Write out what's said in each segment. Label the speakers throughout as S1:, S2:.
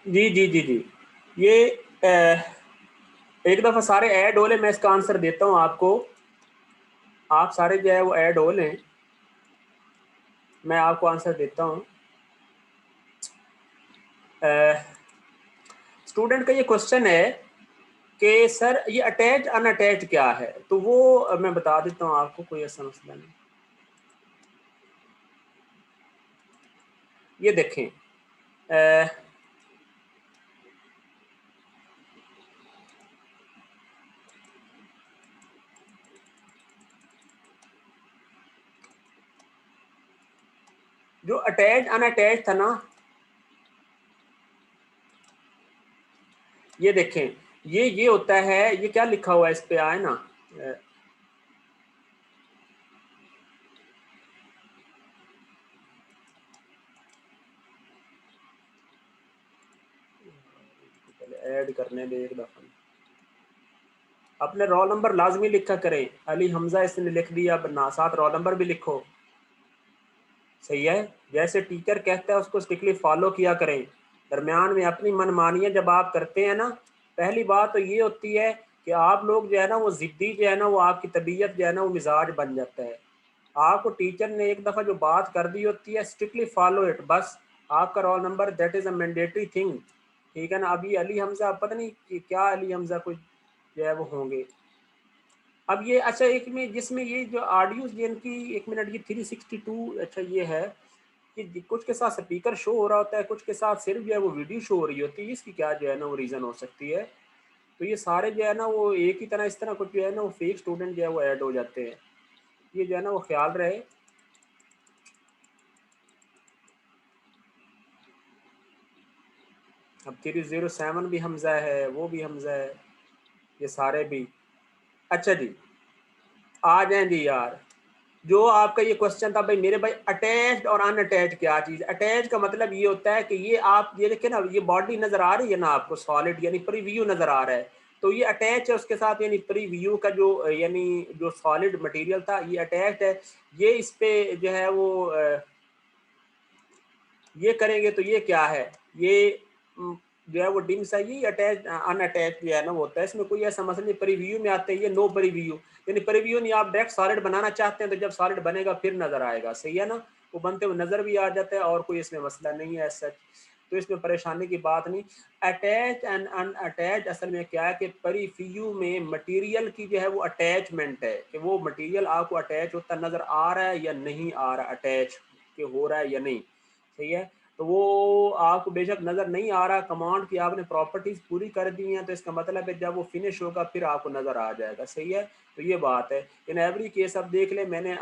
S1: जी जी जी जी, ये एक दफ़ा सारे ऐड हो लें, मैं इसका आंसर देता हूँ आपको। आप सारे जो है वो ऐड हो लें, मैं आपको आंसर देता हूँ। स्टूडेंट का ये क्वेश्चन है कि सर ये अटैच अनअटैच क्या है, तो वो मैं बता देता हूँ आपको, कोई ऐसा मसला नहीं। ये देखें, जो अटैच अनअटैच था ना, ये देखें, ये होता है, ये क्या लिखा हुआ है इस पे आए ना, ऐड करने दे एक दफ़ा। अपने रोल नंबर लाजमी लिखा करें। अली हमजा इसने लिख दिया, अब ना साथ रोल नंबर भी लिखो, सही है। जैसे टीचर कहता है उसको स्ट्रिक्टली फॉलो किया करें। दरमियान में अपनी मनमानियाँ जब आप करते हैं ना, पहली बात तो ये होती है कि आप लोग जो है ना वो ज़िद्दी जो है ना, वो आपकी तबीयत जो है ना वो मिजाज बन जाता है। आपको टीचर ने एक दफ़ा जो बात कर दी होती है, स्ट्रिक्टली फॉलो इट, बस। आपका roll number that is a mandatory thing, ठीक है ना। अभी अली हमजा पता नहीं कि क्या अली हमजा कुछ जो है वो होंगे। अब ये अच्छा, एक में जिसमें ये जो ऑडियो जिनकी, एक मिनट, ये 362, अच्छा ये है कि कुछ के साथ स्पीकर शो हो रहा होता है, कुछ के साथ सिर्फ जो है वो वीडियो शो हो रही होती है। इसकी क्या जो है ना वो रीज़न हो सकती है। तो ये सारे जो है ना वो एक ही तरह, इस तरह कुछ जो है ना वो फेक स्टूडेंट जो है वो ऐड हो जाते हैं। ये जो है ना वो ख्याल रहे। अब 307 भी हमजा है, वो भी हमजा है, ये सारे भी। अच्छा जी, आ जाए जी यार। जो आपका ये क्वेश्चन था भाई मेरे भाई, अटैच्ड और अनअटैच्ड क्या चीज़। अटैच का मतलब ये होता है कि ये आप ये देखिए ना, ये बॉडी नज़र आ रही है ना आपको, सॉलिड यानी प्रीव्यू नज़र आ रहा है, तो ये अटैच है उसके साथ, यानी प्रीव्यू का जो यानी जो सॉलिड मटेरियल था ये अटैच्ड है। ये इस पे जो है वो ये करेंगे तो ये क्या है, ये जो है वो डिम सा, ये अटैच अनअटैच जो है ना वो होता है। इसमें कोई ऐसा मसला नहीं। प्रीव्यू में आते हैं ये नो प्रीव्यू, यानी प्रीव्यू नहीं, आप डायरेक्ट सॉलिड बनाना चाहते हैं तो जब सॉलिड बनेगा फिर नजर आएगा, सही है ना। वो बनते हुए नजर भी आ जाता है और कोई इसमें मसला नहीं है सच, तो इसमें परेशानी की बात नहीं। अटैच एंड अनअटैच असल में क्या है कि प्रीव्यू में मटेरियल की जो है वो अटैचमेंट है, कि वो मटेरियल आपको अटैच होता नजर आ रहा है या नहीं आ रहा, अटैच के हो रहा है या नहीं, सही है। तो वो आपको बेशक नज़र नहीं आ रहा, कमांड की आपने प्रॉपर्टीज़ पूरी कर दी हैं, तो इसका मतलब है जब वो फिनिश होगा फिर आपको नज़र आ जाएगा, सही है। तो ये बात है। इन एवरी केस अब देख ले, मैंने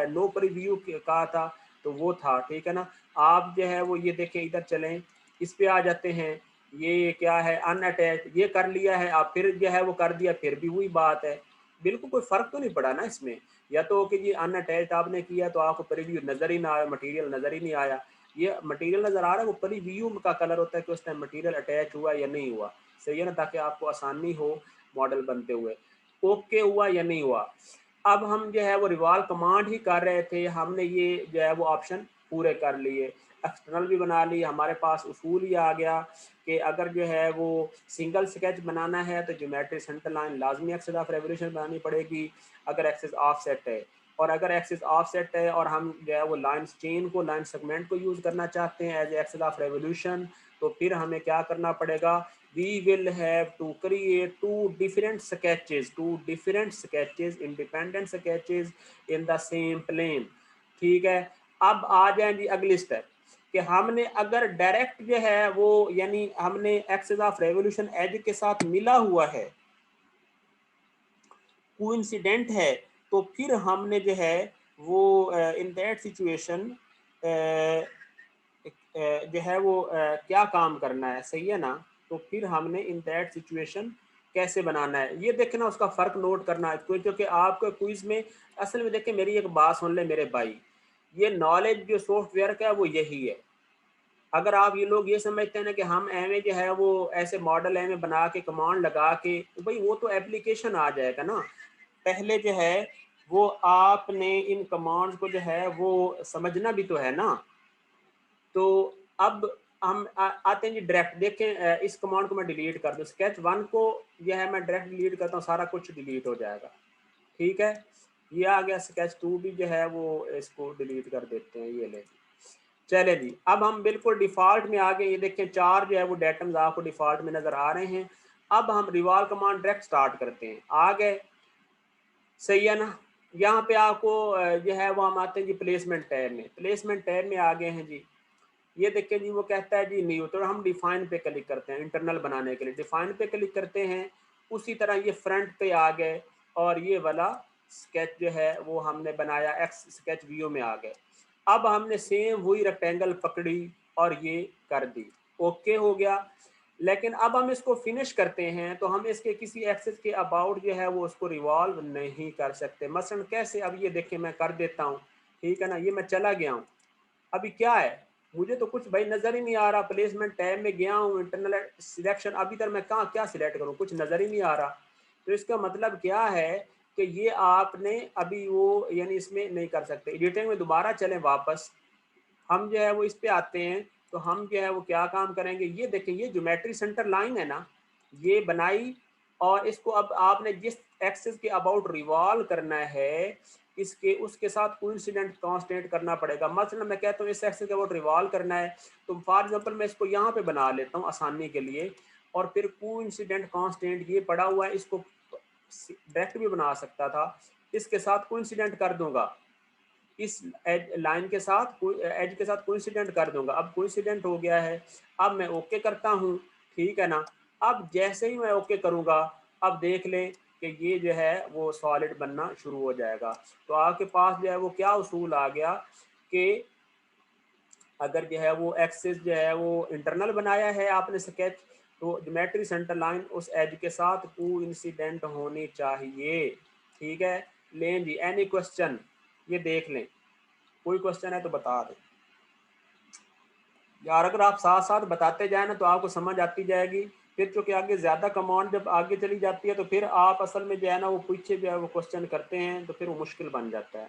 S1: नो प्रीव्यू कहा था तो वो था, ठीक है ना। आप जो है वो ये देखें, इधर चलें, इस पे आ जाते हैं। ये क्या है, अनअटैच, ये कर लिया है, आप फिर जो है वो कर दिया, फिर भी वही बात है। बिल्कुल कोई फ़र्क तो नहीं पड़ा ना इसमें। या तो कि जी अनअटैच आपने किया तो आपको प्रीव्यू नज़र ही ना आया, मटेरियल नज़र ही नहीं आया। ये मटेरियल नज़र आ रहा है, वो प्रीव्यू का कलर होता है कि उस टाइम मटेरियल अटैच हुआ या नहीं हुआ, सही है ना, ताकि आपको आसानी हो मॉडल बनते हुए। ओके हुआ या नहीं हुआ। अब हम जो है वो रिवॉल्व कमांड ही कर रहे थे, हमने ये जो है वो ऑप्शन पूरे कर लिए, एक्सटर्नल भी बना ली, हमारे पास उसूल ही आ गया कि अगर जो है वो सिंगल स्केच बनाना है तो ज्योमेट्री सेंटर लाइन लाजमी एक्सिस ऑफ रेवोल्यूशन बनानी पड़ेगी, अगर एक्सिस ऑफसेट है। और अगर एक्सिस ऑफसेट है और हम जो है वो लाइन चेन को, लाइन सेगमेंट को यूज़ करना चाहते हैं एज एक्सिस ऑफ रेवोल्यूशन, तो फिर हमें क्या करना पड़ेगा, we will have to create two different sketches independent sketches in the same plane, ठीक है। अब आ जाए जी अगली स्टेप, कि हमने अगर डायरेक्ट जो है वो, यानी हमने एक्सिस ऑफ रेवोल्यूशन एज के साथ मिला हुआ है, कोइंसिडेंट है, तो फिर हमने जो है वो इन दैट सिचुएशन जो है वो क्या काम करना है, सही है ना। तो फिर हमने इन दैट सिचुएशन कैसे बनाना है, ये देखना, उसका फ़र्क नोट करना है, क्योंकि आपके क्विज में असल में देखें, मेरी एक बात सुन ले मेरे भाई, ये नॉलेज जो सॉफ्टवेयर का है वो यही है। अगर आप ये लोग ये समझते हैं ना कि हम एम जो है वो ऐसे मॉडल एम बना के कमांड लगा के, तो भाई वो तो एप्लीकेशन आ जाएगा ना। पहले जो है वो आपने इन कमांड्स को जो है वो समझना भी तो है ना। तो अब हम आते हैं जी डायरेक्ट। देखें इस कमांड को मैं डिलीट कर दूं, स्केच 1 को यह है मैं डायरेक्ट डिलीट करता हूँ, सारा कुछ डिलीट हो जाएगा। ठीक है, ये आ गया। स्केच 2 भी जो है वो इसको डिलीट कर देते हैं, ये ले। चले जी, अब हम बिल्कुल डिफॉल्ट में आ गए। ये देखें 4 जो है वो डेटम्स आपको डिफॉल्ट में नजर आ रहे हैं। अब हम रिवॉल्व कमांड डायरेक्ट स्टार्ट करते हैं, आ गए, सही है ना। यहाँ पे आपको जो है वो हम आते हैं जी प्लेसमेंट टैब में। प्लेसमेंट टैब में आ गए हैं जी। ये देखिए जी, वो कहता है जी न्यू, तो हम डिफाइन पे क्लिक करते हैं इंटरनल बनाने के लिए, डिफाइन पे क्लिक करते हैं। उसी तरह ये फ्रंट पे आ गए और ये वाला स्केच जो है वो हमने बनाया एक्स स्केच व्यू में आ गए। अब हमने सेम वही रेक्टेंगल पकड़ी और ये कर दी, ओके हो गया। लेकिन अब हम इसको फिनिश करते हैं तो हम इसके किसी एक्सेस के अबाउट जो है वो उसको रिवॉल्व नहीं कर सकते। मसलन कैसे, अब ये देखिए मैं कर देता हूँ, ठीक है ना। ये मैं चला गया हूँ, अभी क्या है, मुझे तो कुछ भाई नजर ही नहीं आ रहा। प्लेसमेंट टैब में गया हूँ, इंटरनल सिलेक्शन, अभी तक मैं कहाँ क्या सिलेक्ट करूँ, कुछ नजर ही नहीं आ रहा। तो इसका मतलब क्या है कि ये आपने अभी वो यानी इसमें नहीं कर सकते। एडिटिंग में दोबारा चलें वापस, हम जो है वो इस पे आते हैं, तो हम जो है वो क्या काम करेंगे, ये देखें ये ज्योमेट्री सेंटर लाइन है ना, ये बनाई और इसको अब आपने जिस एक्सिस के अबाउट रिवॉल्व करना है इसके उसके साथ कोइंसिडेंट कांस्टेंट करना पड़ेगा। मतलब मैं कहता हूँ इस एक्सिस के अबाउट रिवॉल्व करना है, तो फॉर एग्जांपल मैं इसको यहाँ पे बना लेता हूँ आसानी के लिए, और फिर कोइंसिडेंट कांस्टेंट ये पड़ा हुआ है, इसको डायरेक्ट भी बना सकता था, इसके साथ कोइंसिडेंट कर दूंगा, इस एज लाइन के साथ एज के साथ कोइंसिडेंट कर दूंगा। अब कोइंसिडेंट हो गया है, अब मैं ओके करता हूँ, ठीक है ना। अब जैसे ही मैं ओके करूँगा, अब देख लें कि ये जो है वो सॉलिड बनना शुरू हो जाएगा। तो आपके पास जो है वो क्या उसूल आ गया कि अगर जो है वो एक्सिस जो है वो इंटरनल बनाया है आपने स्केच, तो ज्योमेट्री सेंटर लाइन उस एज के साथ कोइंसिडेंट होनी चाहिए। ठीक है, लें जी, एनी क्वेश्चन, ये देख लें, कोई क्वेश्चन है तो बता दें यार। अगर आप साथ साथ बताते जाए ना तो आपको समझ आती जाएगी। फिर चूंकि आगे ज़्यादा कमांड जब आगे चली जाती है तो फिर आप असल में जो है ना वो पीछे जो है वो क्वेश्चन करते हैं, तो फिर वो मुश्किल बन जाता है।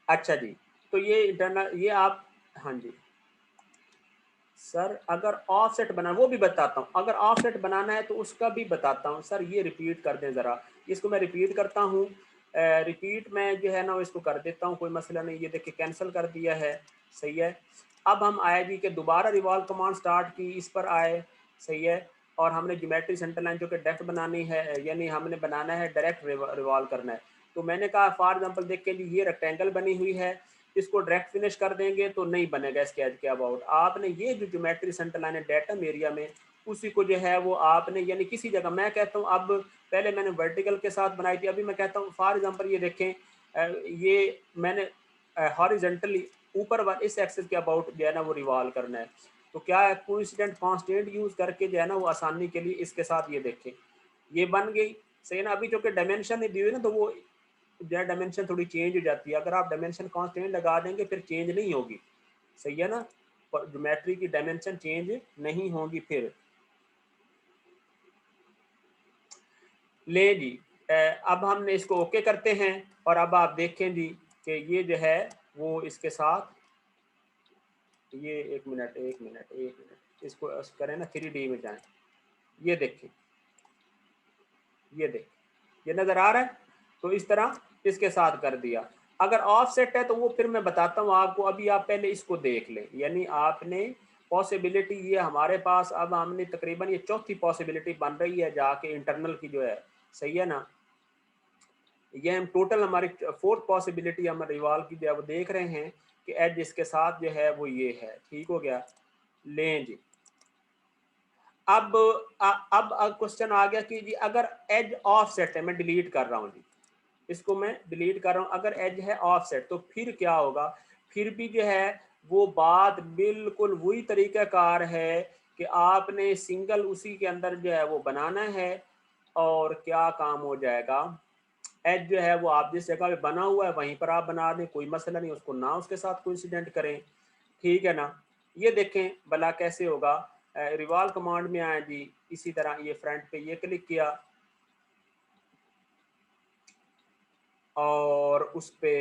S1: अच्छा जी, तो ये इंटरनल ये आप, हाँ जी सर, अगर ऑफसेट बना वो भी बताता हूँ, अगर ऑफसेट बनाना है तो उसका भी बताता हूँ सर। ये रिपीट कर दें ज़रा, इसको मैं रिपीट करता हूँ। रिपीट में जो है ना इसको कर देता हूँ, कोई मसला नहीं। ये देखिए कैंसिल कर दिया है, सही है। अब हम आए भी कि दोबारा रिवॉल्व कमांड स्टार्ट की, इस पर आए, सही है। और हमने ज्योमेट्री सेंटर लाइन जो कि डायरेक्ट बनानी है, यानी हमने बनाना है डायरेक्ट रिवॉल्व करना है। तो मैंने कहा फॉर एग्जाम्पल देख के लिए ये रेक्टेंगल बनी हुई है, इसको डायरेक्ट फिनिश कर देंगे तो नहीं बनेगा स्केच के अबाउट। आपने ये जो ज्योमेट्री सेंटर लाइन है डेटम एरिया में, उसी को जो है वो आपने यानी किसी जगह, मैं कहता हूँ अब पहले मैंने वर्टिकल के साथ बनाई थी, अभी मैं कहता हूँ फॉर एग्जांपल ये देखें, ये मैंने हॉरिजॉन्टली ऊपर इस एक्सिस के अबाउट जो है ना वो रिवॉल्व करना है। तो क्या है, कोइंसिडेंट कांस्टेंट यूज करके जो है ना वो आसानी के लिए इसके साथ ये देखें, ये बन गई, सही ना। अभी जो कि डायमेंशन नहीं दी हुई ना, तो वो जो डायमेंशन थोड़ी चेंज हो जाती है। अगर आप डायमेंशन कांस्टेंट लगा देंगे फिर चेंज नहीं होगी, सही है ना। पर ज्योमेट्री की डायमेंशन चेंज नहीं होगी फिर। ले जी, अब हमने इसको ओके करते हैं और अब आप देखें जी कि ये जो है वो इसके साथ, ये एक मिनट इसको करें ना, 3D में जाएं, ये देखें, ये देखें, ये नज़र आ रहा है। तो इस तरह इसके साथ कर दिया। अगर ऑफसेट है तो वो फिर मैं बताता हूँ आपको, अभी आप पहले इसको देख लें। यानी आपने पॉसिबिलिटी ये हमारे पास, अब हमने तकरीबन ये चौथी पॉसिबिलिटी बन रही है जाके इंटरनल की जो है, सही है ना। ये हम टोटल हमारी फोर्थ पॉसिबिलिटी हम रिवॉल्व की जो है वो देख रहे हैं कि एज इसके साथ जो है वो ये है, ठीक हो गया। लें जी, अब अब क्वेश्चन आ गया कि जी अगर एज ऑफसेट है, मैं डिलीट कर रहा हूँ जी, इसको मैं डिलीट कर रहा हूँ। अगर एज है ऑफसेट तो फिर क्या होगा, फिर भी जो है वो बात बिल्कुल वही तरीकाकार है कि आपने सिंगल उसी के अंदर जो है वो बनाना है। और क्या काम हो जाएगा, एज जो है वो आप जिस जगह पे बना हुआ है वहीं पर आप बना दें, कोई मसला नहीं, उसको ना उसके साथ कोइंसिडेंट करें, ठीक है ना। ये देखें भला कैसे होगा। रिवॉल्व कमांड में आए जी, इसी तरह ये फ्रंट पे ये क्लिक किया, और उस पे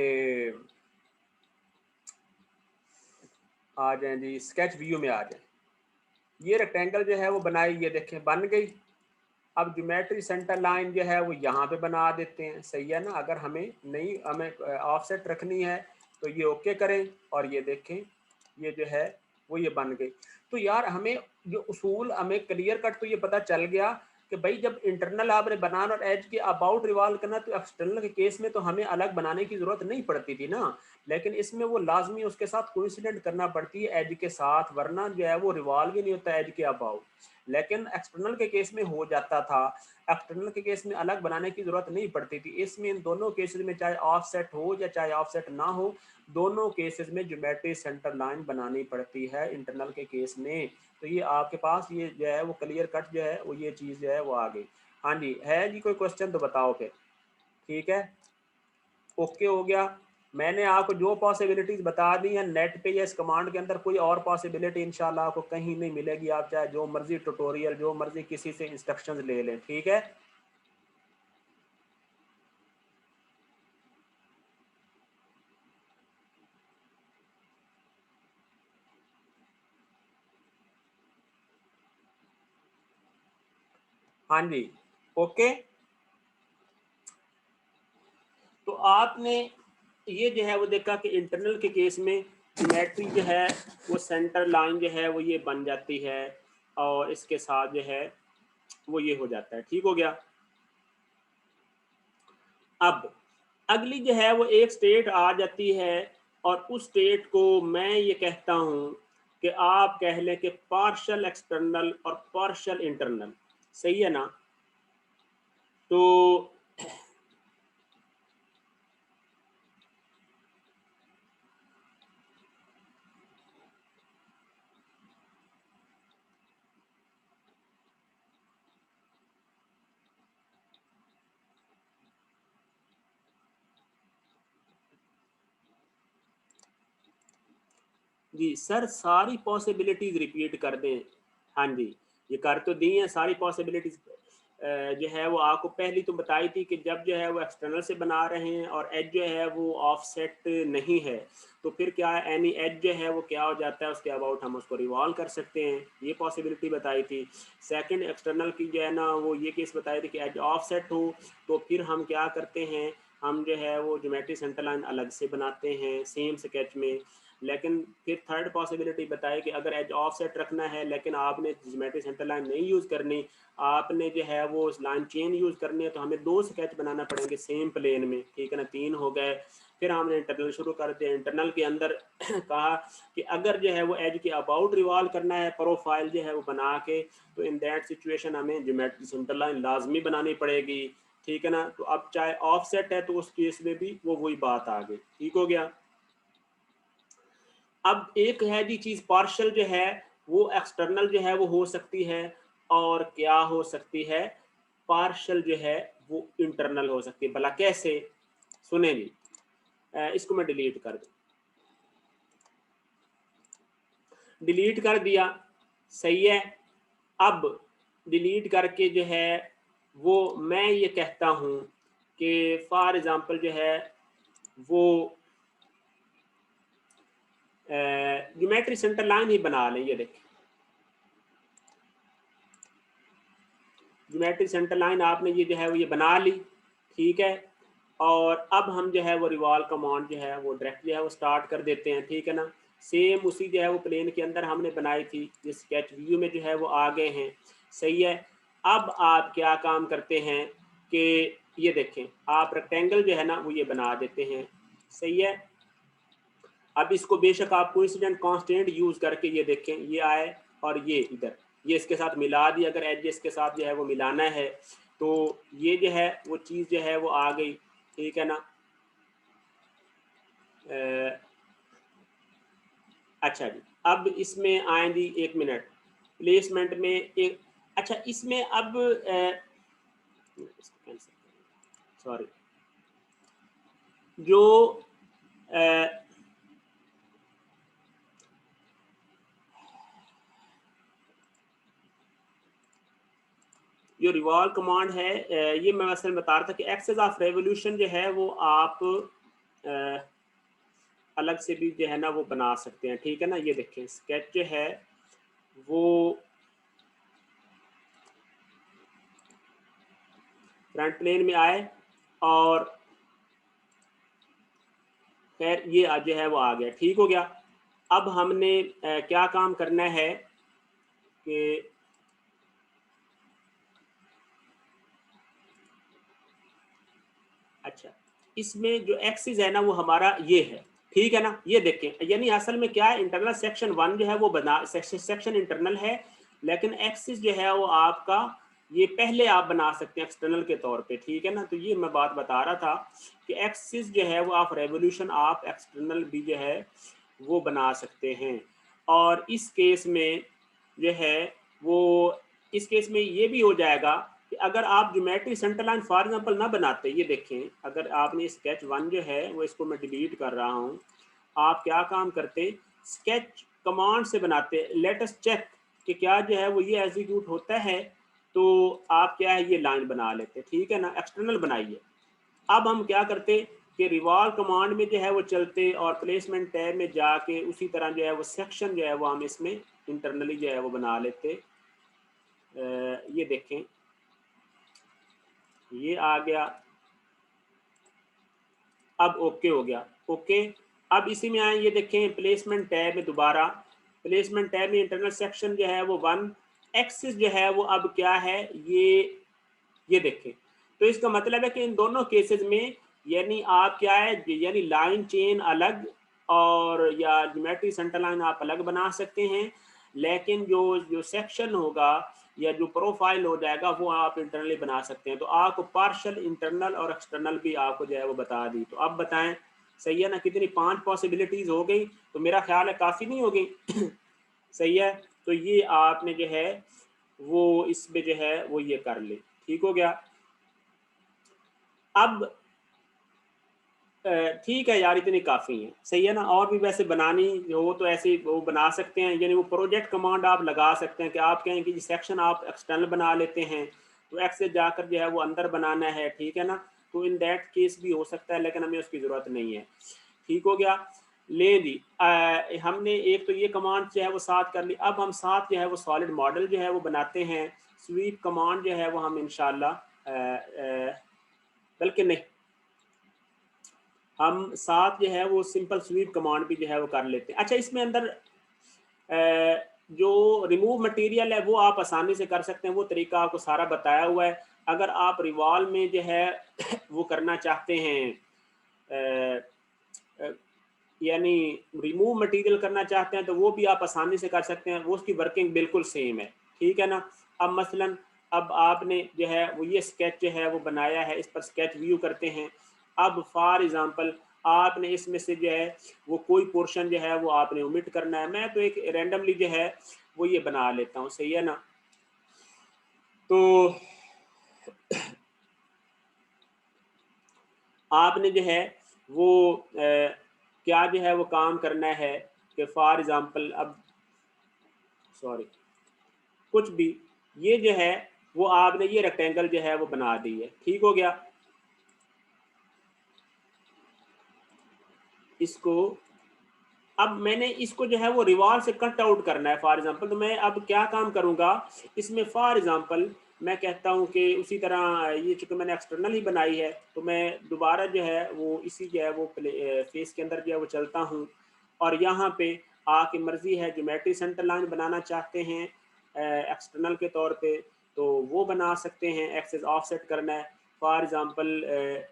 S1: आ जाए जी, स्केच व्यू में आ जाए। ये रेक्टेंगल जो है वो बनाई, ये देखें बन गई। अब ज्योमेट्री सेंटर लाइन जो है वो यहाँ पे बना देते हैं, सही है ना। अगर हमें ऑफसेट रखनी है तो ये ओके करें, और ये देखें ये जो है वो ये बन गई। तो यार हमें जो उसूल हमें क्लियर कट तो ये पता चल गया कि भाई जब इंटरनल आपने बनाना और एज के अबाउट रिवॉल्व करना, तो एक्सटर्नल के केस में तो हमें अलग बनाने की जरूरत नहीं पड़ती थी ना, लेकिन इसमें वो लाजमी उसके साथ कोइंसिडेंट करना पड़ती है एज के साथ, वरना जो है वो रिवॉल्व ही नहीं होता एज के अबाउट। लेकिन एक्सटर्नल के केस में हो जाता था। एक्सटर्नल के केस में अलग बनाने की जरूरत नहीं पड़ती थी। इसमें इन दोनों केसेस में चाहे ऑफसेट हो या चाहे ऑफसेट ना हो, दोनों केसेस में ज्योमेट्री सेंटर लाइन बनानी पड़ती है इंटरनल के केस में। तो ये आपके पास ये जो है वो क्लियर कट जो है वो ये चीज़ जो है वो आ गई। हाँ जी, है जी कोई क्वेश्चन तो बताओ फिर। ठीक है, ओके हो गया। मैंने आपको जो पॉसिबिलिटीज बता दी हैं नेट पे या इस कमांड के अंदर, कोई और पॉसिबिलिटी इंशाल्लाह आपको कहीं नहीं मिलेगी। आप चाहे जो मर्जी ट्यूटोरियल, जो मर्जी किसी से इंस्ट्रक्शंस ले लें। ठीक है, हाँ जी, ओके। तो आपने ये जो है वो देखा कि इंटरनल के केस में ज्योमेट्री जो है वो सेंटर लाइन जो है वो ये बन जाती है, और इसके साथ जो है वो ये हो जाता है। ठीक हो गया। अब अगली जो है वो एक स्टेट आ जाती है, और उस स्टेट को मैं ये कहता हूँ कि आप कह लें कि पार्शल एक्सटर्नल और पार्शल इंटरनल, सही है ना। तो जी सर, सारी पॉसिबिलिटीज रिपीट कर दें। हाँ जी, ये कर तो दी हैं सारी पॉसिबिलिटीज। जो है वो आपको पहली तो बताई थी कि जब जो है वो एक्सटर्नल से बना रहे हैं और एज जो है वो ऑफसेट नहीं है, तो फिर क्या है, एनी एज जो है वो क्या हो जाता है, उसके अबाउट हम उसको रिवॉल्व कर सकते हैं। ये पॉसिबिलिटी बताई थी। सेकंड, एक्सटर्नल की जो है ना वो ये केस बताई थी कि एज ऑफसेट हो, तो फिर हम क्या करते हैं, हम जो है वो ज्योमेट्री सेंटर लाइन अलग से बनाते हैं सेम स्केच में। लेकिन फिर थर्ड पॉसिबिलिटी बताई कि अगर एज ऑफ सेट रखना है लेकिन आपने ज्योमेट्री सेंटर लाइन नहीं यूज़ करनी, आपने जो है वो लाइन चेन यूज़ करनी है, तो हमें दो स्केच बनाना पड़ेंगे सेम प्लेन में। ठीक है ना, तीन हो गए। फिर हमने इंटरनल शुरू कर दिया। इंटरनल के अंदर कहा कि अगर जो है वो एज के अबाउट रिवॉल्व करना है प्रोफाइल जो है वो बना के, तो इन दैट सिचुएशन हमें ज्योमेट्री सेंटर लाइन लाजमी बनानी पड़ेगी। ठीक है ना। तो अब चाहे ऑफ सेट है तो उस केस में भी वो वही बात आ गई। ठीक हो गया। अब एक है जी चीज पार्शल जो है वो एक्सटर्नल जो है वो हो सकती है, और क्या हो सकती है, पार्शल जो है वो इंटरनल हो सकती है। भला कैसे, सुने जी। इसको मैं डिलीट कर दूं, डिलीट कर दिया, सही है। अब डिलीट करके जो है वो मैं ये कहता हूं कि फॉर एग्जांपल जो है वो ज्योमेट्री सेंटर लाइन ही बना लें। ये देखिए, ज्योमेट्री सेंटर लाइन आपने ये जो है वो ये बना ली। ठीक है, और अब हम जो है वो रिवॉल्व कमांड जो है वो डायरेक्ट जो है वो स्टार्ट कर देते हैं। ठीक है ना, सेम उसी जो है वो प्लेन के अंदर हमने बनाई थी, जिस स्केच व्यू में जो है वो आ गए हैं। सही है। अब आप क्या काम करते हैं कि ये देखें, आप रेक्टेंगल जो है ना वो ये बना देते हैं। सही है। अब इसको बेशक आप कोइंसिडेंट कांस्टेंट यूज करके ये देखें, ये आए और ये इधर, ये इसके साथ मिला दी। अगर एडजस्ट के साथ जो है वो मिलाना है तो ये जो है वो चीज़ जो है वो आ गई। ठीक है ना। अच्छा जी, अब इसमें आए जी, एक मिनट, प्लेसमेंट में एक, अच्छा इसमें अब सॉरी, जो अ, जो रिवॉल्व कमांड है ये मैं मसलन बता रहा था कि एक्सेस ऑफ रेवोल्यूशन जो है वो आप अलग से भी जो है ना वो बना सकते हैं, ठीक है ना। ये देखें स्केच जो है वो फ्रंट प्लेन में आए और खैर ये जो है वो आ गया, ठीक हो गया। अब हमने क्या काम करना है कि अच्छा, इसमें जो एक्सिस है ना वो हमारा ये है, ठीक है ना। ये देखें यानी असल में क्या है, इंटरनल सेक्शन 1 जो है वो बना सेक्शन इंटरनल है, लेकिन एक्सिस जो है वो आपका ये पहले आप बना सकते हैं एक्सटर्नल के तौर पे, ठीक है ना। तो ये मैं बात बता रहा था कि एक्सिस जो है वो आप रेवोल्यूशन आप एक्सटर्नल भी जो है वो बना सकते हैं। और इस केस में जो है वो इस केस में ये भी हो जाएगा कि अगर आप geometry centre line for example ना बनाते, ये देखें अगर आपने स्केच 1 जो है वो इसको मैं डिलीट कर रहा हूँ, आप क्या काम करते स्केच कमांड से बनाते लेट अस चेक कि क्या जो है वो ये एग्जीक्यूट होता है, तो आप क्या है ये लाइन बना लेते, ठीक है ना, एक्सटर्नल बनाइए। अब हम क्या करते कि रिवॉल्व कमांड में जो है वो चलते और प्लेसमेंट टैब में जाके उसी तरह जो है वो सेक्शन जो है वो हम इसमें इंटरनली जो है वो बना लेते। ये देखें ये आ गया, अब ओके हो गया, ओके। अब इसी में आए, ये देखें प्लेसमेंट टैब में दोबारा प्लेसमेंट टैब में इंटरनल सेक्शन जो है वो 1, एक्सिस जो है वो अब क्या है ये देखें। तो इसका मतलब है कि इन दोनों केसेस में यानी आप क्या है यानी लाइन चेन अलग और या ज्योमेट्री सेंटर लाइन आप अलग बना सकते हैं, लेकिन जो जो सेक्शन होगा या जो प्रोफाइल हो जाएगा वो आप इंटरनली बना सकते हैं। तो आपको पार्शियल इंटरनल और एक्सटर्नल भी आपको जो है वो बता दी। तो अब बताएं सही है ना, कितनी 5 पॉसिबिलिटीज हो गई, तो मेरा ख्याल है काफ़ी नहीं हो गई सही है। तो ये आपने जो है वो इसमें जो है वो ये कर ले, ठीक हो गया। अब ठीक है यार, इतनी काफ़ी है, सही है ना। और भी वैसे बनानी हो तो ऐसे वो बना सकते हैं, यानी वो प्रोजेक्ट कमांड आप लगा सकते हैं कि आप कहें कि सेक्शन आप एक्सटर्नल बना लेते हैं तो एक्स से जाकर जो है वो अंदर बनाना है, ठीक है ना। तो इन दैट केस भी हो सकता है, लेकिन हमें उसकी ज़रूरत नहीं है, ठीक हो गया। ले दी हमने एक तो ये कमांड जो है वो साथ कर ली। अब हम साथ जो है वो सॉलिड मॉडल जो है वो बनाते हैं। स्वीप कमांड जो है वो हम इंशाल्लाह बल्कि नहीं, हम साथ जो है वो सिंपल स्वीप कमांड भी जो है वो कर लेते हैं। अच्छा, इसमें अंदर जो रिमूव मटेरियल है वो आप आसानी से कर सकते हैं, वो तरीका आपको सारा बताया हुआ है। अगर आप रिवॉल्व में जो है वो करना चाहते हैं यानी रिमूव मटेरियल करना चाहते हैं तो वो भी आप आसानी से कर सकते हैं, वो उसकी वर्किंग बिल्कुल सेम है, ठीक है ना। अब मसलन अब आपने जो है वो ये स्केच जो है वो बनाया है, इस पर स्केच व्यू करते हैं। अब फॉर एग्जांपल आपने इसमें से जो है वो कोई पोर्शन जो है वो आपने ओमिट करना है। मैं तो एक रैंडमली जो है वो ये बना लेता हूँ, सही है ना। तो आपने जो है वो क्या जो है वो काम करना है कि फॉर एग्जांपल अब सॉरी कुछ भी ये जो है वो आपने ये रेक्टेंगल जो है वो बना दी है, ठीक हो गया। इसको अब मैंने इसको जो है वो रिवॉल्व से कट आउट करना है फॉर एग्जांपल, तो मैं अब क्या काम करूंगा इसमें फॉर एग्जांपल मैं कहता हूं कि उसी तरह ये चूंकि मैंने एक्सटर्नल ही बनाई है तो मैं दोबारा जो है वो इसी जो है वो फेस के अंदर जो है वो चलता हूं और यहाँ पे आके मर्जी है ज्योमेट्री सेंटर लाइन बनाना चाहते हैं एक्सटर्नल के तौर पे तो वो बना सकते हैं। एक्सेस ऑफसेट करना है फॉर एग्जांपल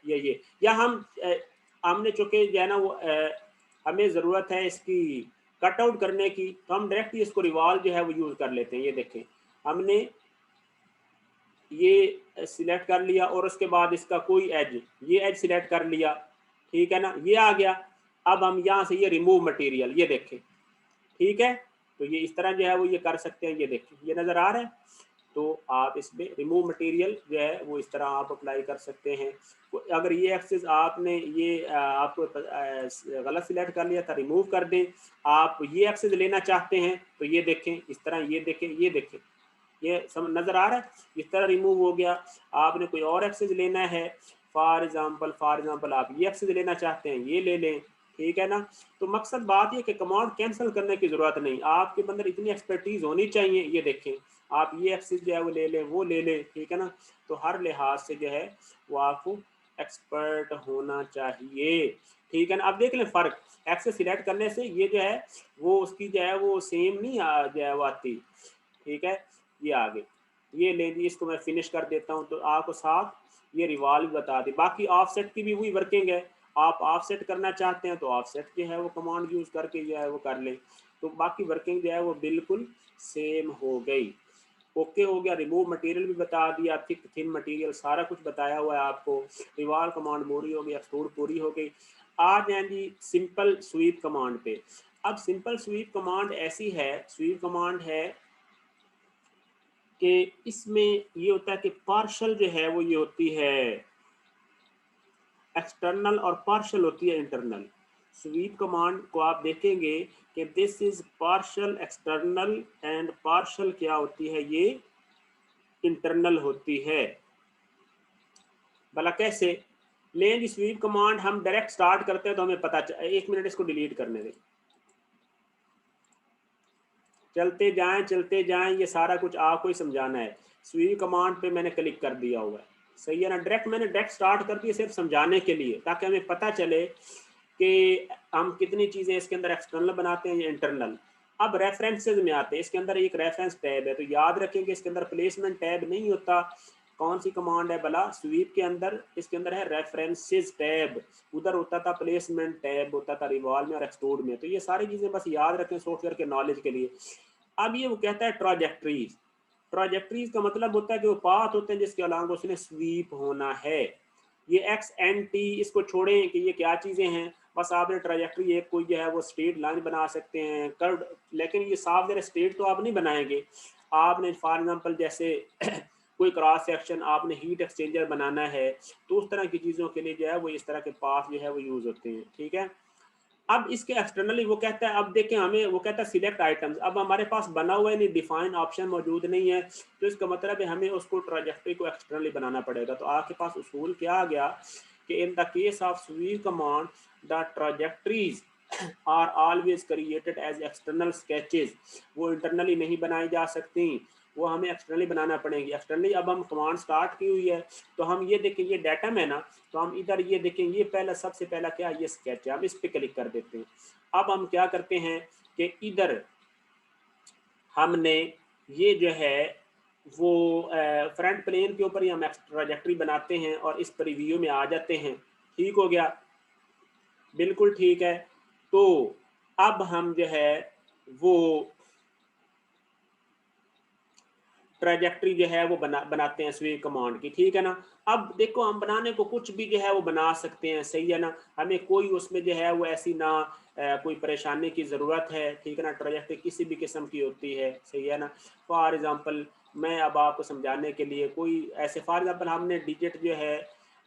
S1: ये या हम हमने चूंकि जो है ना वो हमें ज़रूरत है इसकी कट आउट करने की, तो हम डायरेक्टली इसको रिवॉल्व जो है वो यूज़ कर लेते हैं। ये देखें हमने ये सिलेक्ट कर लिया और उसके बाद इसका कोई एज ये एज सिलेक्ट कर लिया, ठीक है ना, ये आ गया। अब हम यहाँ से ये रिमूव मटेरियल ये देखें, ठीक है। तो ये इस तरह जो है वो ये कर सकते हैं, ये देखें ये नज़र आ रहा है। तो आप इसमें रिमूव मटेरियल जो है वो इस तरह आप अप्लाई कर सकते हैं। अगर ये एक्सेस आपने ये आपको गलत सिलेक्ट कर लिया था, रिमूव कर दें। आप ये एक्सेस लेना चाहते हैं तो ये देखें इस तरह, ये देखें ये देखें ये सब नजर आ रहा है, इस तरह रिमूव हो गया। आपने कोई और एक्सेस लेना है, फॉर एग्जांपल आप ये एक्सेस लेना चाहते हैं, ये ले लें, ठीक है ना। तो मकसद बात ये कि कमांड कैंसिल करने की जरूरत नहीं, आपके अंदर इतनी एक्सपर्टीज होनी चाहिए। ये देखें, आप ये एक्सेस जो है वो ले लें, वो ले लें, ठीक है ना। तो हर लिहाज से जो है वो आपको एक्सपर्ट होना चाहिए, ठीक है ना। अब देख लें फ़र्क, एक्सेस सिलेक्ट करने से ये जो है वो उसकी जो है वो सेम नहीं जो है वो आती, ठीक है। ये आगे ये ले ली, इसको मैं फिनिश कर देता हूँ। तो आपको साथ ये रिवॉल्व बता दी। बाकी ऑफसेट की भी वही वर्किंग है, आप ऑफसेट करना चाहते हैं तो ऑफसेट जो है वो कमांड यूज़ करके जो है वो कर लें। तो बाकी वर्किंग जो है वो बिल्कुल सेम हो गई। ओके हो गया। रिमूव मटेरियल भी बता दिया, थिक थिन मटेरियल सारा कुछ बताया हुआ है आपको। रिवॉल्व कमांड पूरी हो गई, एक्सट्रूड पूरी हो गई। आ जाए जी सिंपल स्वीप कमांड पे। अब सिंपल स्वीप कमांड ऐसी है, स्वीप कमांड है कि इसमें ये होता है कि पार्शल जो है वो ये होती है एक्सटर्नल और पार्शल होती है इंटरनल। स्वीप कमांड को आप देखेंगे कि this is partial external and partial क्या होती है, ये इंटरनल होती है। भला कैसे लें स्वीप कमांड, हम डायरेक्ट स्टार्ट करते हैं तो हमें पता एक मिनट इसको डिलीट करने दें, चलते जाएं, ये सारा कुछ आपको ही समझाना है। स्वीप कमांड पे मैंने क्लिक कर दिया हुआ है, सही है ना। मैंने डायरेक्ट स्टार्ट कर दिया सिर्फ समझाने के लिए, ताकि हमें पता चले कि हम कितनी चीज़ें इसके अंदर एक्सटर्नल बनाते हैं या इंटरनल। अब रेफरेंसेज में आते हैं, इसके अंदर एक रेफरेंस टैब है, तो याद रखेंगे इसके अंदर प्लेसमेंट टैब नहीं होता। कौन सी कमांड है भला स्वीप के अंदर, इसके अंदर है रेफरेंसेज टैब। उधर होता था प्लेसमेंट टैब, होता था रिवॉल्व में और एक्सट्रूड में। तो ये सारी चीज़ें बस याद रखें सॉफ्टवेयर के नॉलेज के लिए। अब ये वो कहता है ट्राजेक्ट्रीज। ट्राजेक्ट्रीज का मतलब होता है कि वो पाथ होते हैं जिसके अलावा उसने स्वीप होना है। ये एक्स एन टी इसको छोड़ें कि ये क्या चीज़ें हैं, बस आपने ट्राजेक्ट्री एक कोई जो है वो स्ट्रेट लाइन बना सकते हैं कर्व, लेकिन ये साफ जरा स्ट्रेट तो आप नहीं बनाएंगे। आपने फॉर एग्जांपल जैसे कोई क्रॉस सेक्शन आपने हीट एक्सचेंजर बनाना है, तो उस तरह की चीज़ों के लिए जो है वो इस तरह के पाथ जो है वो यूज़ होते हैं, ठीक है। अब इसके एक्सटर्नली वो कहता है, अब देखें हमें वो कहता है सिलेक्ट आइटम्स। अब हमारे पास बना हुआ है नहीं, डिफाइन ऑप्शन मौजूद नहीं है, तो इसका मतलब है हमें उसको ट्राजेक्टरी को एक्सटर्नली बनाना पड़ेगा। तो आपके पास उसूल क्या आ गया कि in the case of sweep command the trajectories are always created as external sketches. वो इंटरनली नहीं बनाई जा सकती, वो हमें एक्सटर्नली बनाना पड़ेगी। एक्सटर्नली अब हम कमांड स्टार्ट की हुई है, तो हम ये देखें ये डाटम है ना, तो हम इधर ये देखें ये पहला सबसे पहला क्या ये स्केच है, हम इस पे क्लिक कर देते हैं। अब हम क्या करते हैं कि इधर हमने ये जो है वो फ्रंट प्लेन के ऊपर ही हम ट्राजेक्टरी बनाते हैं और इस प्रीव्यू में आ जाते हैं। ठीक हो गया, बिल्कुल ठीक है। तो अब हम जो है वो ट्राजेक्टरी जो है वो बनाते हैं स्वीप कमांड की, ठीक है ना। अब देखो हम बनाने को कुछ भी जो है वो बना सकते हैं, सही है ना। हमें कोई उसमें जो है वो ऐसी ना कोई परेशानी की ज़रूरत है, ठीक है ना। ट्राजेक्टरी किसी भी किस्म की होती है, सही है ना। फॉर एग्ज़ाम्पल मैं अब आपको समझाने के लिए कोई ऐसे फॉर एग्ज़ाम्पल हमने डिजिट जो है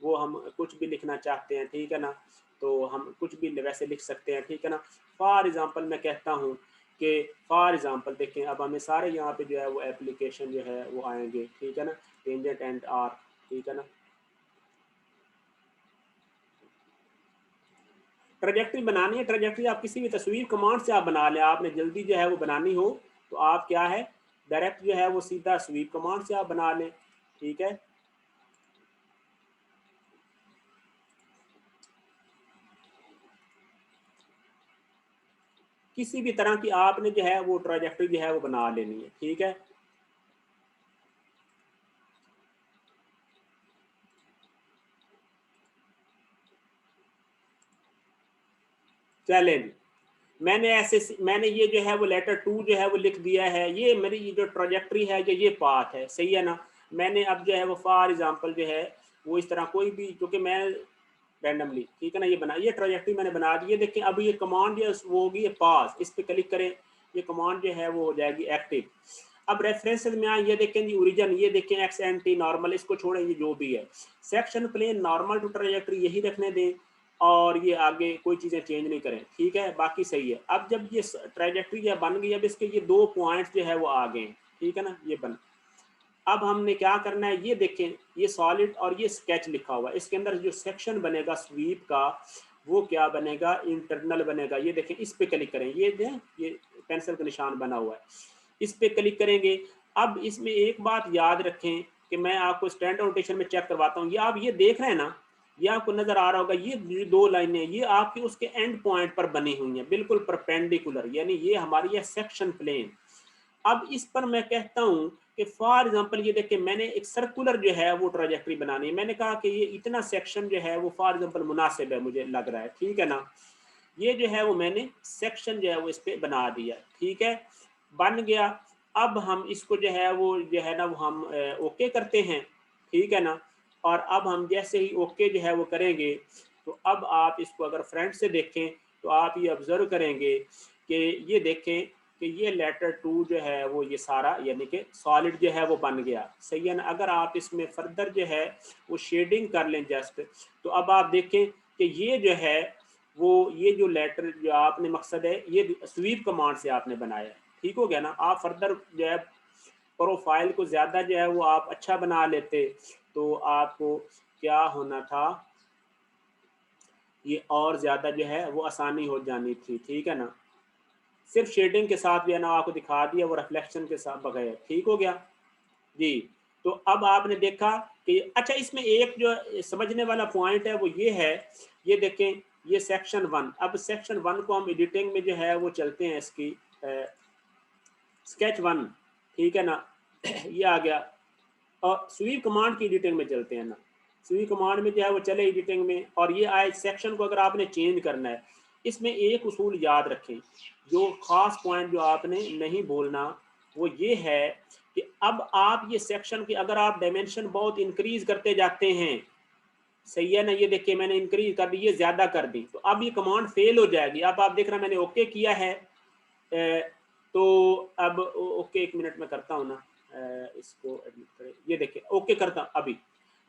S1: वो हम कुछ भी लिखना चाहते हैं, ठीक है ना। तो हम कुछ भी वैसे लिख सकते हैं, ठीक है ना। फॉर एग्ज़ाम्पल मैं कहता हूँ कि फॉर एग्जांपल देखें, अब हमें सारे यहाँ पे जो है वो एप्लीकेशन जो है वो आएंगे, ठीक है ना। टेंजेंट एंड आर, ठीक है ना। ट्रेजेक्ट्री बनानी है, ट्रेजेक्ट्री आप किसी भी तस्वीर कमांड से आप बना लें। आपने जल्दी जो है वो बनानी हो तो आप क्या है डायरेक्ट जो है वो सीधा स्वीप कमांड से आप बना लें, ठीक है। किसी भी तरह की आपने जो है वो ट्रेजेक्ट्री जो है वो बना लेनी है, ठीक है। चलें, मैंने ये जो है वो लेटर टू जो है वो लिख दिया है। ये मेरी ये जो ट्रोजेक्ट्री है ये पाथ है, सही है ना। मैंने अब जो है वो फॉर एग्जांपल जो है वो इस तरह कोई भी, क्योंकि मैं रैंडमली, ठीक है ना, ये बना ये ट्रोजेक्ट्री मैंने बना दी। ये देखें अब ये कमांड जो वो होगी ये पास, इस पर क्लिक करें, ये कमांड जो है वो हो जाएगी एक्टिव। अब रेफरेंसेज में आए, ये देखें जी ओरिजिन, ये देखें एक्स एन टी नॉर्मल, इसको छोड़ें ये जो भी है। Section plane normal to trajectory यही रखने दें और ये आगे कोई चीज़ें चेंज नहीं करें, ठीक है, बाकी सही है। अब जब ये ट्रेजेक्ट्री बन गई, अब इसके ये 2 पॉइंट्स जो है वो आ गए, ठीक है ना, ये बन अब हमने क्या करना है, ये देखें, ये सॉलिड और ये स्केच लिखा हुआ है, इसके अंदर जो सेक्शन बनेगा स्वीप का वो क्या बनेगा, इंटरनल बनेगा। ये देखें, इस पे क्लिक करें, ये पेंसिल का निशान बना हुआ है, इस पे क्लिक करेंगे। अब इसमें एक बात याद रखें कि मैं आपको स्टैंडर्ड नोटेशन में चेक करवाता हूँ। ये आप ये देख रहे हैं ना, ये आपको नजर आ रहा होगा, ये दो लाइनें ये आपकी उसके एंड पॉइंट पर बनी हुई हैं, बिल्कुल परपेंडिकुलर, यानी ये हमारी है सेक्शन प्लेन। अब इस पर मैं कहता हूं कि फॉर एग्जांपल ये देखिए, मैंने एक सर्कुलर जो है वो ट्राजेक्टरी बनानी है। मैंने कहा कि ये इतना सेक्शन जो है वो फॉर एग्जांपल मुनासिब है, मुझे लग रहा है, ठीक है ना। ये जो है वो मैंने सेक्शन जो है वो इस पे बना दिया, ठीक है, बन गया। अब हम इसको जो है ना वो हम ओके करते हैं, ठीक है ना। और अब हम जैसे ही ओके जो है वो करेंगे, तो अब आप इसको अगर फ्रंट से देखें तो आप ये ऑब्जर्व करेंगे कि ये देखें कि ये लेटर टू जो है वो ये सारा यानी कि सॉलिड जो है वो बन गया, सही है ना। अगर आप इसमें फर्दर जो है वो शेडिंग कर लें जस्ट, तो अब आप देखें कि ये जो है वो ये जो लेटर जो आपने मकसद है ये स्वीप कमांड से आपने बनाया है, ठीक हो गया ना। आप फर्दर जो है प्रोफाइल को ज़्यादा जो है वो आप अच्छा बना लेते तो आपको क्या होना था, ये और ज़्यादा जो है वो आसानी हो जानी थी, ठीक है ना। सिर्फ शेडिंग के साथ जो है ना आपको दिखा दिया वो रिफ्लेक्शन के साथ बगैर, ठीक हो गया जी। तो अब आपने देखा कि अच्छा, इसमें एक जो समझने वाला पॉइंट है वो ये है, ये देखें, ये सेक्शन वन। अब सेक्शन वन को हम एडिटिंग में जो है वो चलते हैं इसकी स्केच वन, ठीक है ना। ये आ गया, और स्वीप कमांड की एडिटिंग में चलते हैं ना। स्वीप कमांड में जो है वो चले एडिटिंग में, और ये आए सेक्शन को अगर आपने चेंज करना है, इसमें एक उसूल याद रखें, जो खास पॉइंट जो आपने नहीं भूलना वो ये है कि अब आप ये सेक्शन की अगर आप डायमेंशन बहुत इंक्रीज करते जाते हैं, सही है ना। ये देखिए, मैंने इंक्रीज कर दी, ये ज्यादा कर दी, तो अब ये कमांड फेल हो जाएगी। अब आप देख रहे हैं मैंने ओके किया है, तो अब ओके, एक मिनट में करता हूँ ना, इसको एडमिट करें। ये देखिए ओके करता हूँ अभी,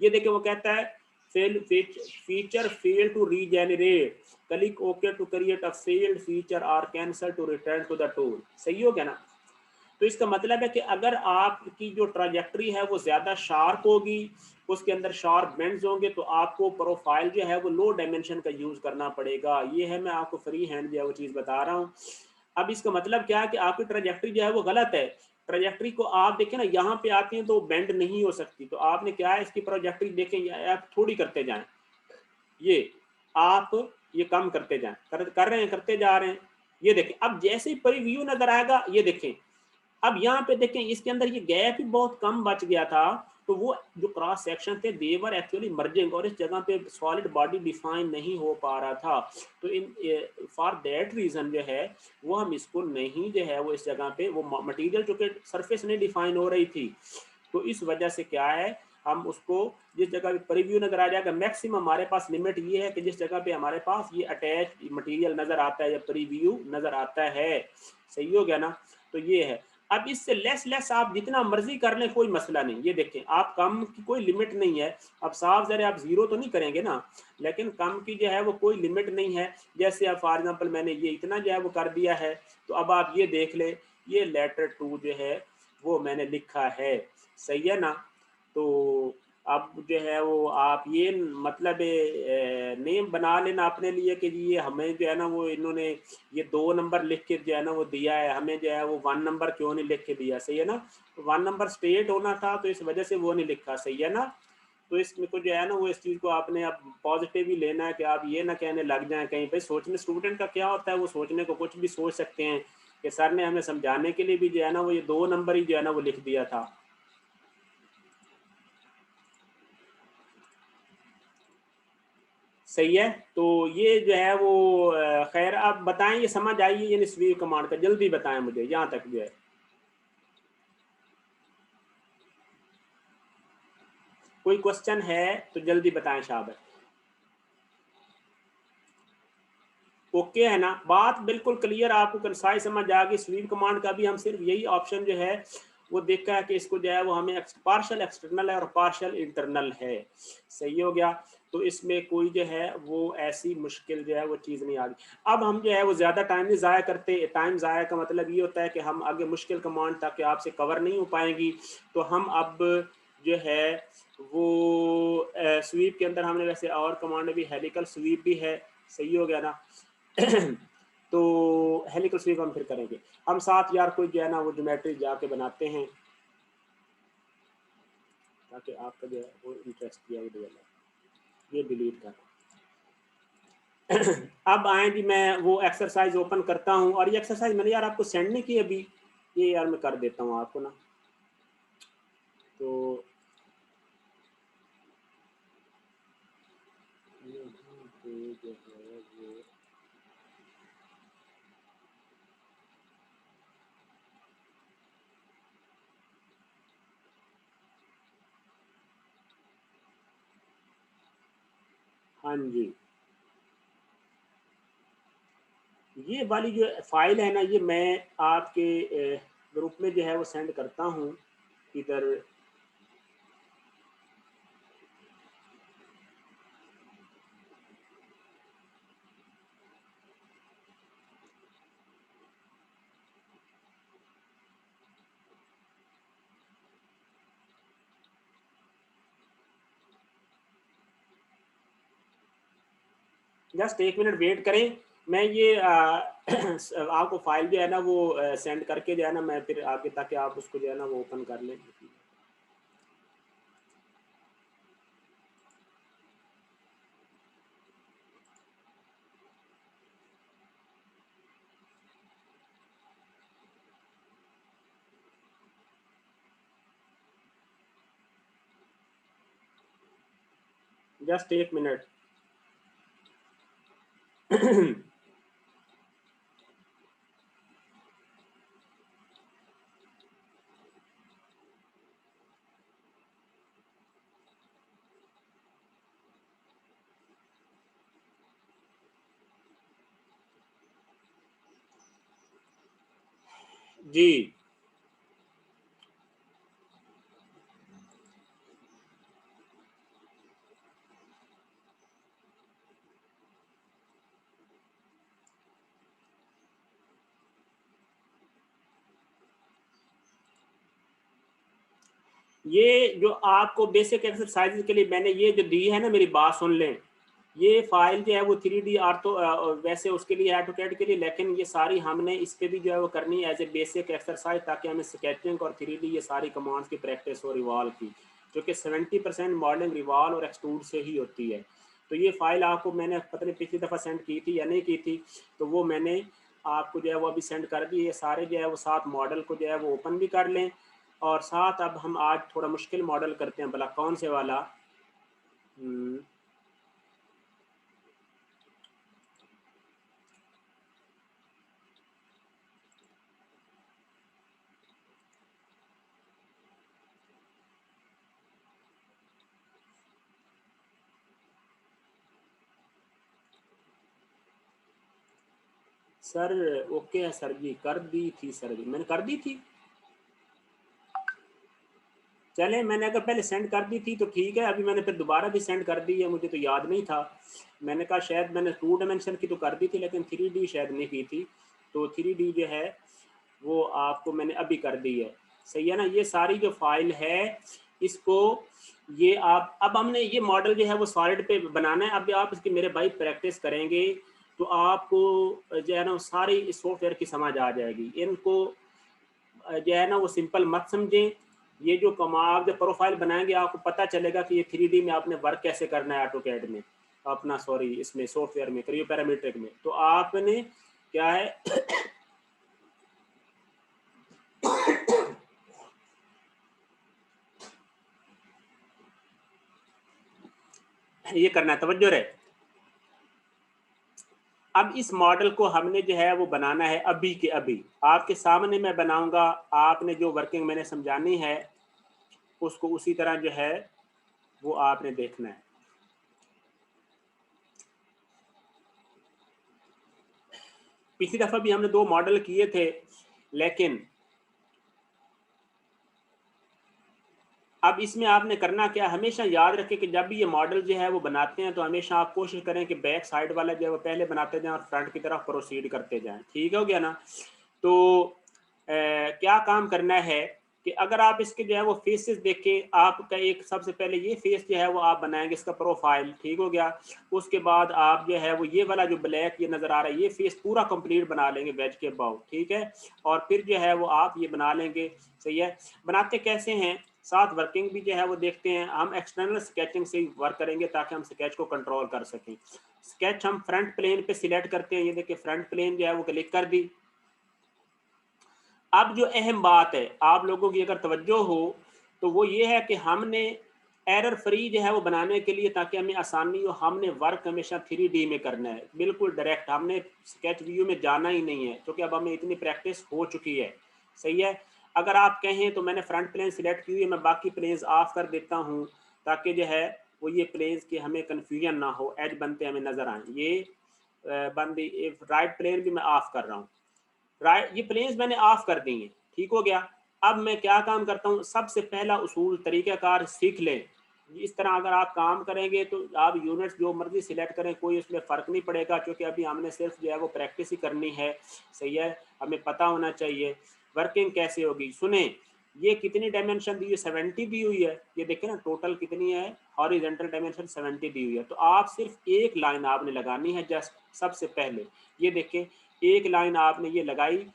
S1: ये देखिए वो कहता है feature fail to regenerate, click okay to create a failed feature और cancel to return to the tool. सही हो गया ना। तो इसका मतलब है कि अगर आपकी जो ट्राजेक्टरी है वो ज़्यादा शार्प होगी, उसके अंदर शार्प बेंड्स होंगे, तो आपको प्रोफाइल जो है वो लो डायमेंशन का यूज़ करना पड़ेगा। ये है, मैं आपको फ्री हैंड जो है वो चीज़ बता रहा हूँ। अब इसका मतलब क्या है कि आपकी ट्राजेक्टरी जो है वो गलत है। ट्राजेक्टरी को आप देखें ना, यहाँ पे आती है तो बेंड नहीं हो सकती, तो आपने क्या है, इसकी ट्राजेक्टरी देखें, आप थोड़ी करते जाएं, ये आप ये कम करते जाएं, कर रहे हैं, करते जा रहे हैं। ये देखें, अब जैसे ही परिव्यू नजर आएगा, ये देखें, अब यहाँ पे देखें इसके अंदर ये गैप ही बहुत कम बच गया था, तो वो जो क्रॉस सेक्शन थे देवर एक्चुअली मर्जिंग, और इस जगह पे सॉलिड बॉडी डिफाइन नहीं हो पा रहा था। तो इन फॉर दैट रीजन जो है वो हम इसको नहीं जो है वो इस जगह पे वो मटेरियल चूंकि सरफेस नहीं डिफाइन हो रही थी, तो इस वजह से क्या है, हम उसको जिस जगह पे प्रीव्यू नजर आ जाएगा, मैक्सिमम हमारे पास लिमिट ये है कि जिस जगह पे हमारे पास ये अटैच मटेरियल नजर आता है या प्रीव्यू नजर आता है, सही हो गया ना। तो ये है। अब इससे लेस आप जितना मर्जी कर लें कोई मसला नहीं। ये देखें, आप कम की कोई लिमिट नहीं है। अब साफ ज़रा आप जीरो तो नहीं करेंगे ना, लेकिन कम की जो है वो कोई लिमिट नहीं है। जैसे अब फॉर एग्जांपल मैंने ये इतना जो है वो कर दिया है, तो अब आप ये देख ले, ये लेटर टू जो है वो मैंने लिखा है, सही है ना। तो अब जो है वो आप ये मतलब नेम बना लेना अपने लिए कि ये हमें जो है ना वो इन्होंने ये 2 नंबर लिख के जो है ना वो दिया है, हमें जो है वो 1 नंबर क्यों नहीं लिख के दिया, सही है ना। तो 1 नंबर स्ट्रेट होना था, तो इस वजह से वो नहीं लिखा, सही है ना। तो इसमें को जो है ना वो इस चीज़ को आपने अब पॉजिटिव ही लेना है कि आप ये ना कहने लग जाएं कहीं पे। सोचने स्टूडेंट का क्या होता है, वो सोचने को कुछ भी सोच सकते हैं कि सर ने हमें समझाने के लिए भी जो है ना वो ये 2 नंबर ही जो है ना वो लिख दिया था। सही है। तो ये जो है वो खैर आप बताएं, ये समझ आई ये स्वीप कमांड का, जल्दी बताएं मुझे यहाँ तक जो है। कोई क्वेश्चन है तो जल्दी बताएं शाबाश। ओके है ना, बात बिल्कुल क्लियर, आपको कंसाइज समझ आ गई। स्वीप कमांड का भी हम सिर्फ यही ऑप्शन जो है वो देखा है कि इसको जो है वो हमें पार्शियल एक्सटर्नल है और पार्शियल इंटरनल है। सही हो गया। तो इसमें कोई जो है वो ऐसी मुश्किल जो है वो चीज़ नहीं आ गई। अब हम जो है वो ज़्यादा टाइम नहीं ज़ाया करते। टाइम ज़ाया का मतलब ये होता है कि हम आगे मुश्किल कमांड ताकि आपसे कवर नहीं हो पाएंगी, तो हम अब जो है वो स्वीप के अंदर हमने वैसे और कमांड भी, हेलिकल स्वीप भी है। सही हो गया ना। तो हेलिकल स्वीप हम फिर करेंगे। हम साथ यार कोई जो है ना वो ज्योमेट्री जाके बनाते हैं ताकि आपका जो है वो इंटरेस्ट भी है वो डेवलप। ये डिलीट कर। अब आए जी, मैं वो एक्सरसाइज ओपन करता हूँ, और ये एक्सरसाइज मैंने यार आपको सेंड नहीं की अभी, ये यार मैं कर देता हूँ आपको ना। तो ये जो है वो हाँ जी, ये वाली जो फाइल है ना, ये मैं आपके ग्रुप में जो है वो सेंड करता हूँ इधर। जस्ट 1 मिनट वेट करें। मैं ये आपको फाइल जो है ना वो सेंड करके जो है ना मैं फिर आगे, ताकि आप उसको जो है ना वो ओपन कर लें। Just 1 minute. जी ये जो आपको बेसिक एक्सरसाइज के लिए मैंने ये जो दी है ना, मेरी बात सुन लें। ये फाइल जो है वो 3D आर्थो वैसे उसके लिए ऑटोकैड के लिए, लेकिन ये सारी हमने इस पे भी जो है वो करनी है एज ए बेसिक एक्सरसाइज, ताकि हमें स्केचिंग और 3D ये सारी कमांड्स की प्रैक्टिस हो रिवॉल्व की, जो कि 70% मॉडलिंग रिवॉल्व और एक्सट्रूड से ही होती है। तो ये फाइल आपको मैंने पता नहीं पिछली दफ़ा सेंड की थी या नहीं की थी, तो वो मैंने आपको जो है वो अभी सेंड कर दी। ये सारे जो है वो 7 मॉडल को जो है वो ओपन भी कर लें, और साथ अब हम आज थोड़ा मुश्किल मॉडल करते हैं, भला कौन से वाला। सर ओके है सर जी, कर दी थी सर जी, मैंने कर दी थी। चले, मैंने अगर पहले सेंड कर दी थी तो ठीक है, अभी मैंने फिर दोबारा भी सेंड कर दी है, मुझे तो याद नहीं था। मैंने कहा शायद मैंने 2 डायमेंशन की तो कर दी थी, लेकिन 3D शायद नहीं की थी। तो 3D जो है वो आपको मैंने अभी कर दी है। सही है ना। ये सारी जो फाइल है इसको, ये आप, अब हमने ये मॉडल जो है वो सॉलिड पे बनाना है। अब आप इसकी मेरे भाई प्रैक्टिस करेंगे तो आपको जो है ना सारी सॉफ्टवेयर की समझ आ जाएगी। इनको जो है ना वो सिंपल मत समझें। ये जो आप जब प्रोफाइल बनाएंगे आपको पता चलेगा कि ये 3D में आपने वर्क कैसे करना है ऑटोकैड में, अपना सॉरी इसमें सॉफ्टवेयर में क्रियो पैरामीट्रिक में। तो आपने क्या है ये करना है, तवज्जो रहे। अब इस मॉडल को हमने जो है वो बनाना है अभी के अभी, आपके सामने मैं बनाऊंगा। आपने जो वर्किंग मैंने समझानी है उसको उसी तरह जो है वो आपने देखना है। पिछली दफ़ा भी हमने 2 मॉडल किए थे, लेकिन अब इसमें आपने करना क्या, हमेशा याद रखें कि जब भी ये मॉडल जो है वो बनाते हैं तो हमेशा आप कोशिश करें कि बैक साइड वाला जो है वो पहले बनाते जाएं और फ्रंट की तरफ प्रोसीड करते जाएं। ठीक हो गया ना। तो क्या काम करना है कि अगर आप इसके जो है वो फेसेस देखें, आपका एक सबसे पहले ये फेस जो है वो आप बनाएंगे, इसका प्रोफाइल। ठीक हो गया। उसके बाद आप जो है वो ये वाला जो ब्लैक ये नज़र आ रहा है ये फेस पूरा कंप्लीट बना लेंगे वेज के अबाउट। ठीक है। और फिर जो है वो आप ये बना लेंगे। सही है। बनाते कैसे हैं, साथ वर्किंग भी जो है वो देखते हैं। हम एक्सटर्नल स्केचिंग से वर्क करेंगे ताकि हम स्केच को कंट्रोल कर सकें। स्केच हम फ्रंट प्लेन पे सिलेक्ट करते हैं, ये देखिए फ्रंट प्लेन जो है वो क्लिक कर दी। अब जो अहम बात है आप लोगों की अगर तवज्जो हो तो वो ये है कि हमने एरर फ्री जो है वो बनाने के लिए, ताकि हमें आसानी हो, हमने वर्क हमेशा 3D में करना है, बिल्कुल डायरेक्ट। हमने स्केच व्यू में जाना ही नहीं है क्योंकि अब हमें इतनी प्रैक्टिस हो चुकी है। सही है। अगर आप कहें तो मैंने फ्रंट प्लेन सिलेक्ट की हुई है, मैं बाकी प्लेन्स ऑफ कर देता हूँ ताकि जो है वो ये प्लेन्स की हमें कन्फ्यूजन ना हो, एज बनते हमें नज़र आए। ये बंदी राइट प्लेन भी मैं ऑफ कर रहा हूँ। राइट, ये प्लेन्स मैंने ऑफ कर दी हैं। ठीक हो गया। अब मैं क्या काम करता हूँ, सबसे पहला उसूल तरीक़ाकार सीख लें। इस तरह अगर आप काम करेंगे तो आप यूनिट्स जो मर्जी सिलेक्ट करें, कोई उसमें फ़र्क नहीं पड़ेगा क्योंकि अभी हमने सिर्फ जो है वो प्रैक्टिस ही करनी है। सही है। हमें पता होना चाहिए वर्किंग कैसे होगी। सुने, ये कितनी डायमेंशन दी हुई है, 70 दी हुई है। ये देखें ना टोटल कितनी है, हॉरिजॉन्टल डायमेंशन 70 दी हुई है। तो आप सिर्फ एक लाइन आपने लगानी है जस्ट सबसे पहले। ये देखें एक लाइन आपने ये लगाई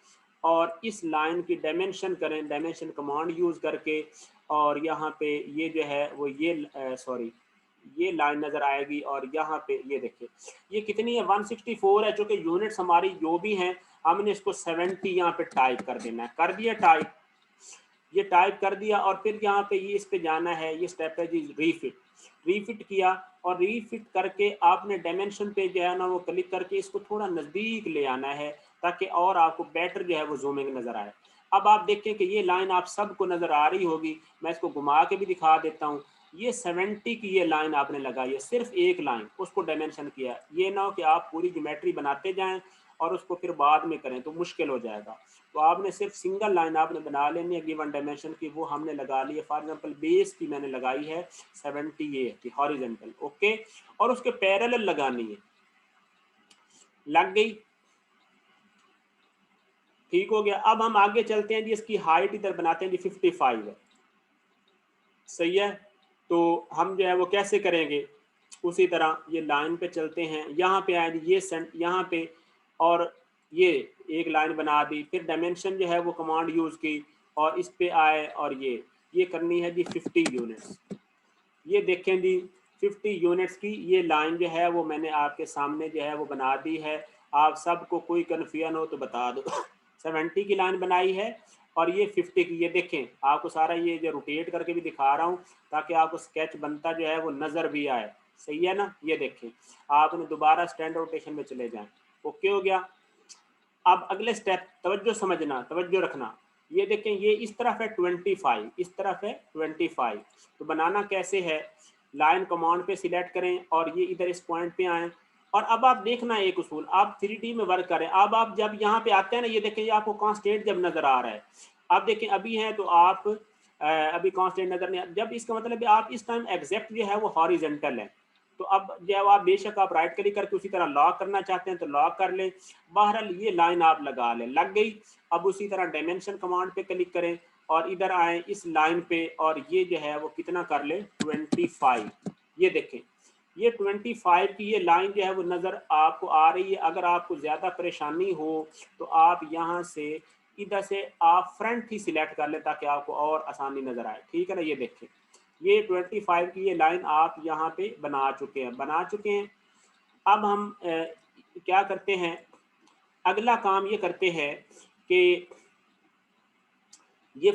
S1: और इस लाइन की डायमेंशन करें, डायमेंशन कमांड यूज़ करके। और यहाँ पे ये जो है वो ये सॉरी ये लाइन नज़र आएगी और यहाँ पे ये देखिए ये कितनी है, 164 है। जो कि यूनिट्स हमारी जो भी हैं हमने इसको 70 यहाँ पे टाइप कर देना है। कर दिया टाइप, ये टाइप कर दिया और फिर यहाँ पे ये इस पे जाना है, ये स्टेप है जी रीफिट। रीफिट किया और रीफिट करके आपने डायमेंशन पे जो है ना वो क्लिक करके इसको थोड़ा नज़दीक ले आना है ताकि और आपको बेटर जो है वो जूमिंग नज़र आए। अब आप देखें कि ये लाइन आप सबको नज़र आ रही होगी, मैं इसको घुमा के भी दिखा देता हूँ। ये 70 की ये लाइन आपने लगाई है, सिर्फ एक लाइन, उसको डायमेंशन किया। ये ना हो कि आप पूरी ज्योमेट्री बनाते जाएं और उसको फिर बाद में करें तो मुश्किल हो जाएगा। तो आपने सिर्फ सिंगल लाइन आपने बना लेनी है गिवन डायमेंशन की, वो हमने लगा ली है। फॉर एग्जांपल बेस की मैंने लगाई है 70 ये थी हॉरिजॉन्टल। ओके। और उसके पैरेलल लगानी है, लग गई। ठीक हो गया। अब हम आगे चलते हैं जी, इसकी हाइट इधर बनाते हैं जी 55 है। सही है। तो हम जो है वो कैसे करेंगे, उसी तरह ये लाइन पे चलते हैं, यहाँ पे आए ये यहाँ पे और ये एक लाइन बना दी। फिर डायमेंशन जो है वो कमांड यूज़ की और इस पे आए और ये करनी है जी 50 यूनिट्स। ये देखें जी 50 यूनिट्स की ये लाइन जो है वो मैंने आपके सामने जो है वो बना दी है। आप सबको कोई कन्फ्यूजन हो तो बता दो। 70 की लाइन बनाई है और ये 50 की, ये देखें आपको सारा ये जो रोटेट करके भी दिखा रहा हूँ ताकि आपको स्केच बनता जो है वो नज़र भी आए। सही है ना। ये देखें आपने दोबारा स्टैंड रोटेशन में चले जाएं। ओके हो गया। अब अगले स्टेप, तवज्जो समझना, तवज्जो रखना। ये देखें ये इस तरफ है 25, इस तरफ है 25। तो बनाना कैसे है, लाइन कमांड पे सिलेक्ट करें और ये इधर इस पॉइंट पे आएँ। और अब आप देखना एक उसूल, आप 3D में वर्क करें। अब आप जब यहाँ पे आते हैं ना, ये देखें ये आपको कांस्टेंट जब नज़र आ रहा है। आप देखें अभी हैं तो आप अभी कांस्टेंट नज़र नहीं, जब इसका मतलब है आप इस टाइम एग्जैक्ट जो है वो हॉरिजॉन्टल है। तो अब जब आप बेशक आप राइट क्लिक करके उसी तरह लॉक करना चाहते हैं तो लॉक कर लें। बहरहाल ये लाइन आप लगा लें, लग गई। अब उसी तरह डायमेंशन कमांड पे क्लिक करें और इधर आए इस लाइन पे और ये जो है वो कितना कर लें 25। ये देखें ये 25 की ये लाइन जो है वो नज़र आपको आ रही है। अगर आपको ज़्यादा परेशानी हो तो आप यहाँ से इधर से आप फ्रंट ही सिलेक्ट कर लें ताकि आपको और आसानी नज़र आए। ठीक है ना। ये देखें ये 25 की ये लाइन आप यहाँ पे बना चुके हैं। अब हम क्या करते हैं, अगला काम ये करते हैं कि ये